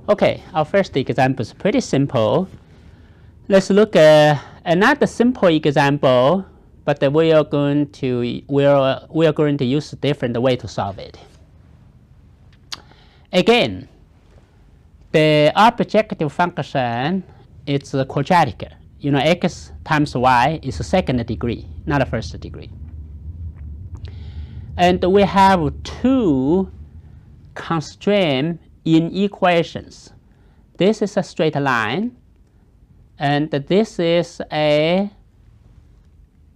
Okay, our first example is pretty simple. Let's look at another simple example, but we are going to use a different way to solve it. Again, the objective function is quadratic. You know, x times y is a second degree, not a first degree. And we have two constraints in equations. This is a straight line, and this is an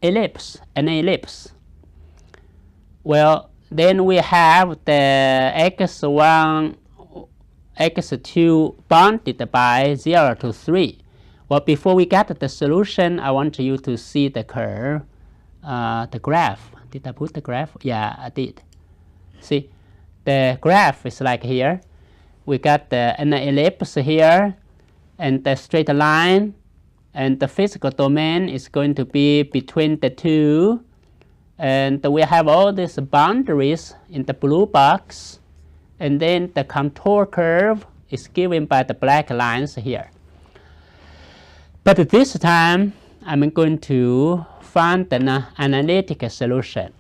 ellipse. Well, then we have the x1, x2 bounded by 0 to 3. Well, before we get the solution, I want you to see the curve, the graph. Did I put the graph? Yeah, I did. See, the graph is like here. We got an ellipse here, and the straight line, and the physical domain is going to be between the two. And we have all these boundaries in the blue box, and then the contour curve is given by the black lines here. But this time, I'm going to find an analytic solution.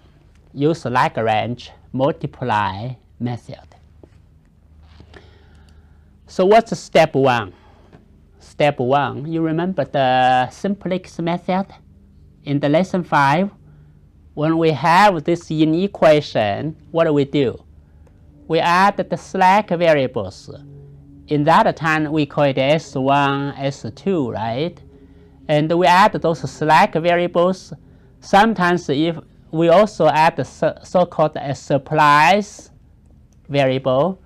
Use Lagrange multiply method. So what's step one? Step one, you remember the simplex method in the lesson 5? When we have this in equation, what do? We add the slack variables. In that time, we call it S1, S2, right? And we add those slack variables. Sometimes if we also add the so-called a surprise variable,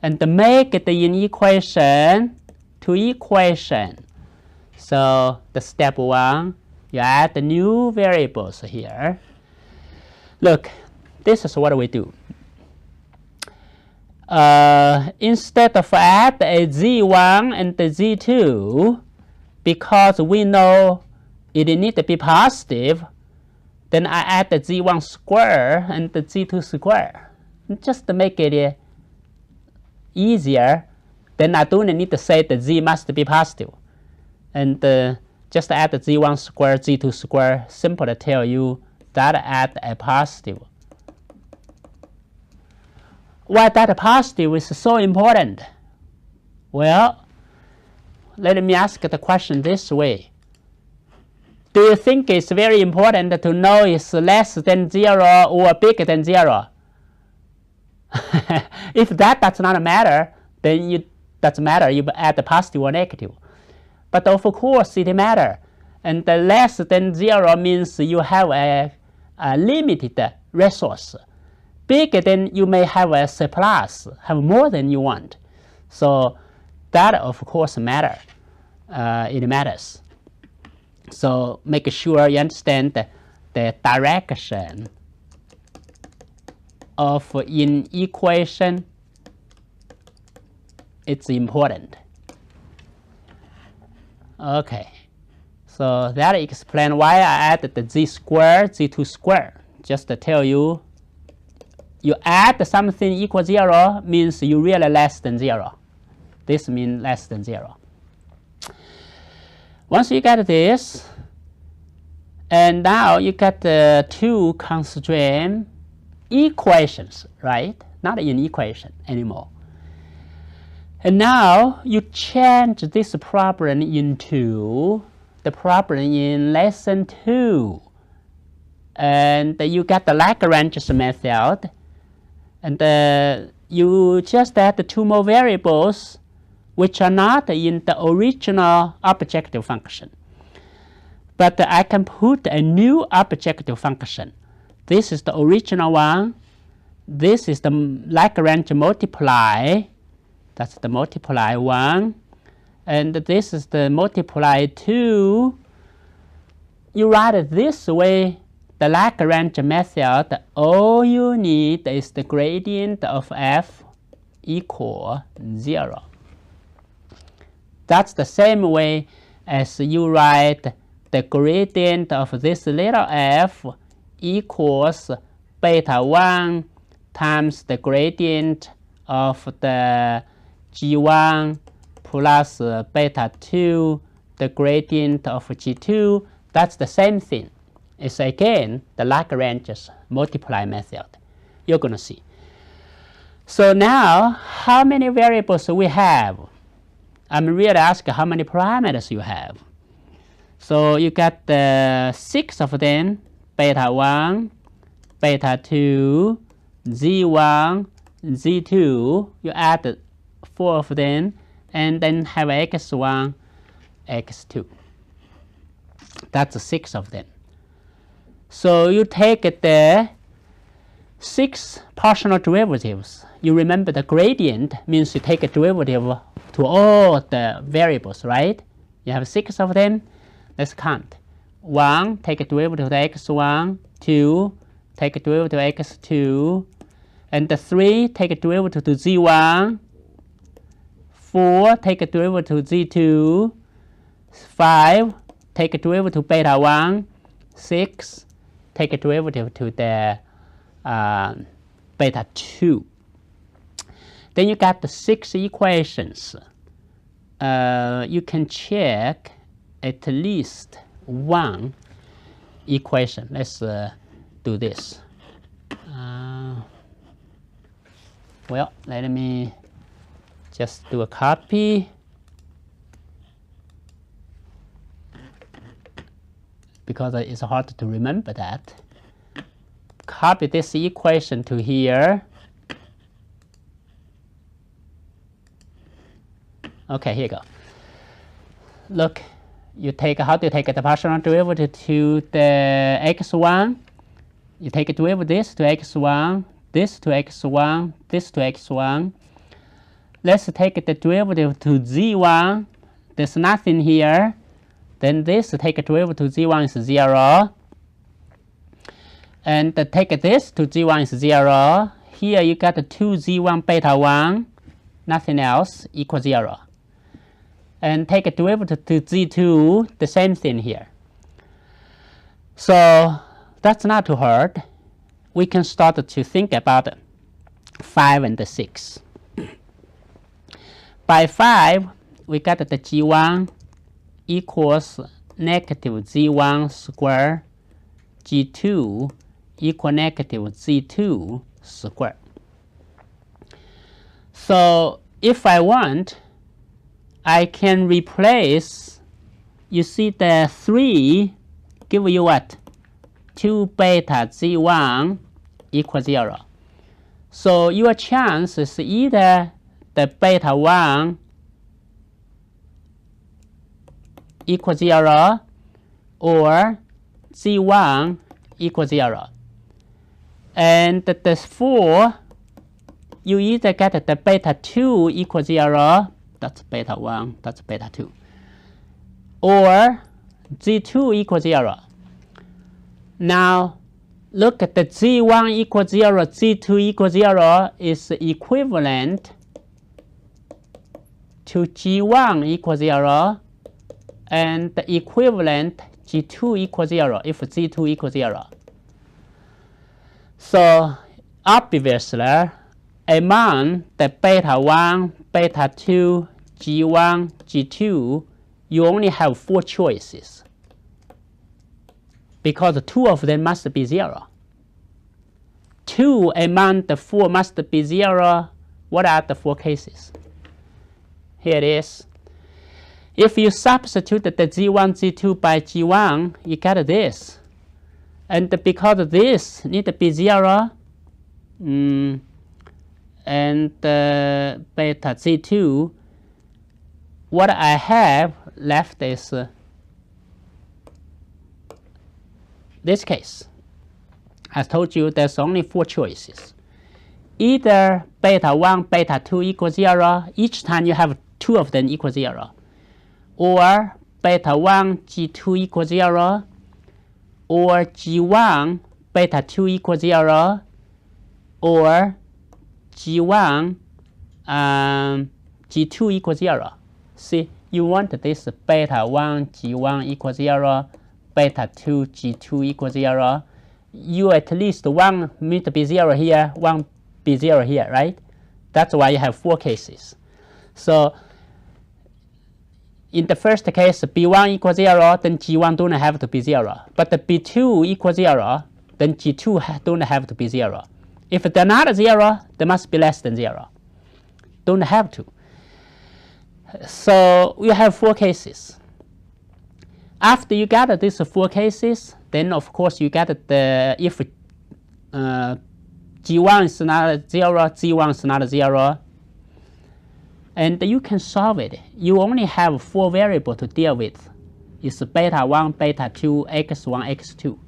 and make it in equation to equation. So the step one, you add the new variables here. Look, this is what we do. Instead of add a z1 and the z2, because we know it needs to be positive, then I add the z1 square and the z2 square. Just to make it easier, then I don't need to say the z must be positive. And just add the z1 square, z2 square, simple to tell you that add a positive. Why that positive is so important? Well, let me ask the question this way. Do you think it's very important to know it's less than 0 or bigger than 0? If that does not matter, then it doesn't matter you add the positive or negative. But of course it matters. And the less than 0 means you have a limited resource. Bigger than you may have a surplus, have more than you want. So that of course matters. It matters. So make sure you understand the direction of in equation. It's important. Okay, so that explains why I added the z square, z2 square. Just to tell you, you add something equal 0 means you really less than 0. This means less than 0. Once you get this, and now you get the two constraint equations, right? Not an equation anymore. And now you change this problem into the problem in lesson 2. And you get the Lagrange method. And you just add the two more variables which are not in the original objective function. But I can put a new objective function. This is the original one. This is the Lagrange multiply. That's the multiply 1. And this is the multiply 2. You write it this way, the Lagrange method, all you need is the gradient of f equal 0. That's the same way as you write the gradient of this little f equals beta 1 times the gradient of the G1 plus beta 2, the gradient of G2, that's the same thing. It's again the Lagrange's multiply method. You're going to see. So now, how many variables we have? I'm really asking how many parameters you have. So you got the 6 of them, beta 1, beta 2, Z1, Z2. You add 4 of them, and then have x1, x2. That's 6 of them. So you take the 6 partial derivatives. You remember the gradient means you take a derivative to all the variables, right? You have 6 of them. Let's count. 1, take a derivative to x1, 2, take a derivative to x2, and the 3, take a derivative to z1, 4, take a derivative to z2, 5, take a derivative to beta 1, 6, take a derivative to the beta 2. Then you got the 6 equations. You can check at least one equation. Let's do this. Well, let me just do a copy. Because it's hard to remember that. Copy this equation to here. Okay, here you go. Look, you take, how do you take the partial derivative to the x1? You take a derivative this to x1, this to x1, this to x1. Let's take the derivative to z1. There's nothing here. Then this, take a derivative to z1 is 0. And take this to z1 is 0. Here you got 2z1 beta 1, nothing else, equals 0. And take a derivative to z2, the same thing here. So that's not too hard. We can start to think about 5 and 6. By 5, we got the g1 equals negative z1 squared, g2 equal negative z2 squared. So if I want, I can replace, you see the 3 give you what? 2 beta z1 equals 0. So your chance is either the beta 1 equals 0 or z1 equals 0. And the 4, you either get the beta 2 equals 0, that's beta 1, that's beta 2, or z2 equals 0. Now, look at the z1 equals 0, z2 equals 0 is equivalent to g1 equals 0 and the equivalent g2 equals 0 if z2 equals 0. So obviously, among the beta 1, beta 2, g1, g2, you only have 4 choices, because 2 of them must be 0. 2 among the 4 must be 0. What are the 4 cases? Here it is. If you substitute the z1, z2 by g1, you get this. And because this need to be 0, and beta z2, what I have left is this case. I told you there's only 4 choices. Either beta 1, beta 2 equals 0, each time you have 2 of them equals 0. Or beta 1, g2 equals 0, or g1, beta 2 equals 0, or g1, g2 equals 0. See, you want this beta 1, g1 equals 0, beta 2, g2 equals 0. You at least 1 need to be 0 here, 1 be 0 here, right? That's why you have 4 cases. So in the first case, B1 equals 0, then G1 don't have to be 0. But the B2 equals 0, then G2 don't have to be 0. If they're not 0, they must be less than 0. Don't have to. So we have 4 cases. After you get these 4 cases, then of course you get the if G1 is not 0, G1 is not 0, and you can solve it. You only have 4 variables to deal with. It's beta 1, beta 2, x1, x2.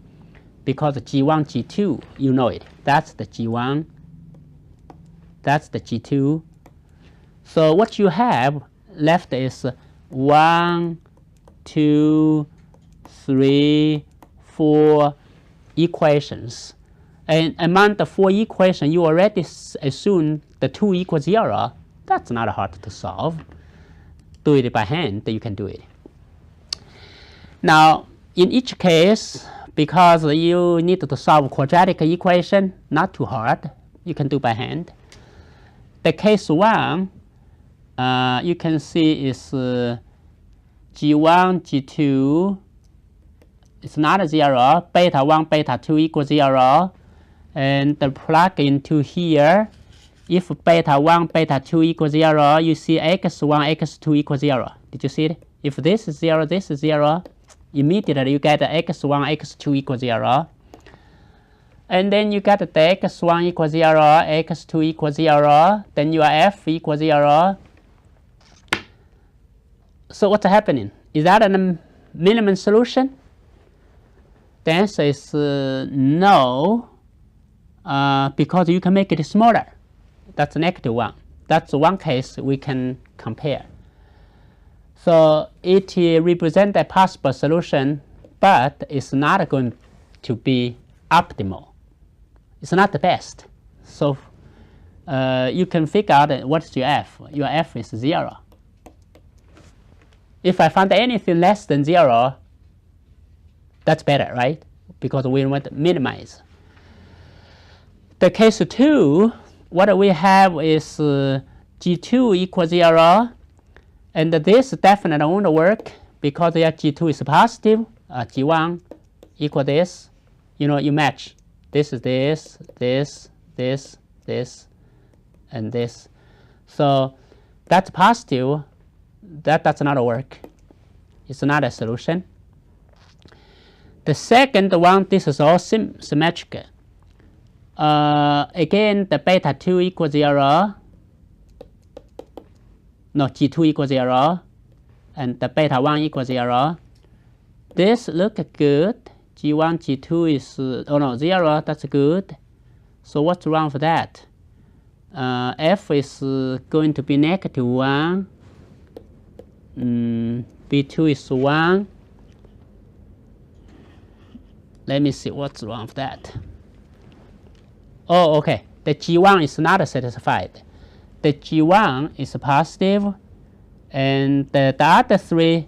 Because G1, G2, you know it. That's the G1. That's the G2. So what you have left is 1, 2, 3, 4 equations. And among the 4 equations, you already assume the 2 equals 0. That's not hard to solve. Do it by hand, you can do it. Now, in each case, because you need to solve quadratic equation, not too hard, you can do by hand. The case 1, you can see is G1, G2, it's not 0, beta 1, beta 2 equals 0, and the plug into here. If beta 1, beta 2 equals 0, you see x1, x2 equals 0. Did you see it? If this is 0, this is 0, immediately you get x1, x2 equals 0. And then you get the x1 equals 0, x2 equals 0, then your f equals 0. So what's happening? Is that a minimum solution? The answer is no, because you can make it smaller. That's -1. That's one case we can compare. So it represents a possible solution, but it's not going to be optimal. It's not the best. So you can figure out what's your f. Your f is 0. If I find anything less than 0, that's better, right? Because we want to minimize. The case 2, what we have is G2 equals 0, and this definitely won't work because their G2 is positive. G1 equal this. You know, you match. This is this, this, this, this, and this. So that's positive. That does not work. It's not a solution. The second one, this is all symmetric. Again, the beta 2 equals 0. No, G2 equals 0. And the beta 1 equals 0. This looks good. G1, G2 is, 0. That's good. So what's wrong with that? F is going to be -1. B2 is 1. Let me see what's wrong with that. Oh, okay. The G1 is not satisfied. The G1 is positive, and the other 3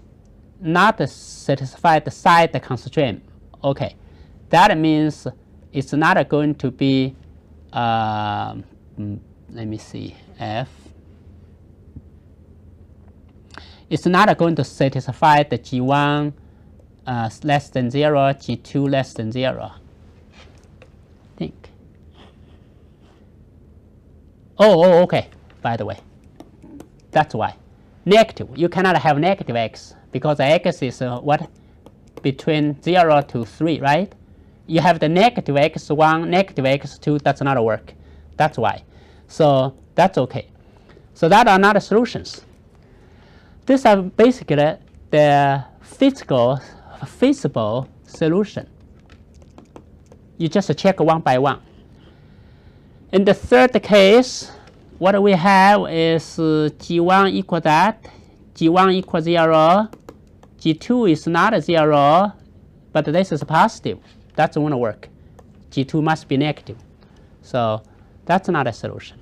not satisfied side constraint. Okay, that means it's not going to be, let me see, F. It's not going to satisfy the G1 less than 0, G2 less than 0. I think. Oh, okay. By the way, that's why. Negative. You cannot have negative x because x is what? Between 0 to 3, right? You have the negative x1, negative x2, that's not work. That's why. So that's okay. So that are not solutions. These are basically the feasible solution. You just check one by one. In the third case, what we have is G1 equal that, G1 equals 0, G2 is not 0, but this is positive. That won't work. G2 must be negative. So that's not a solution.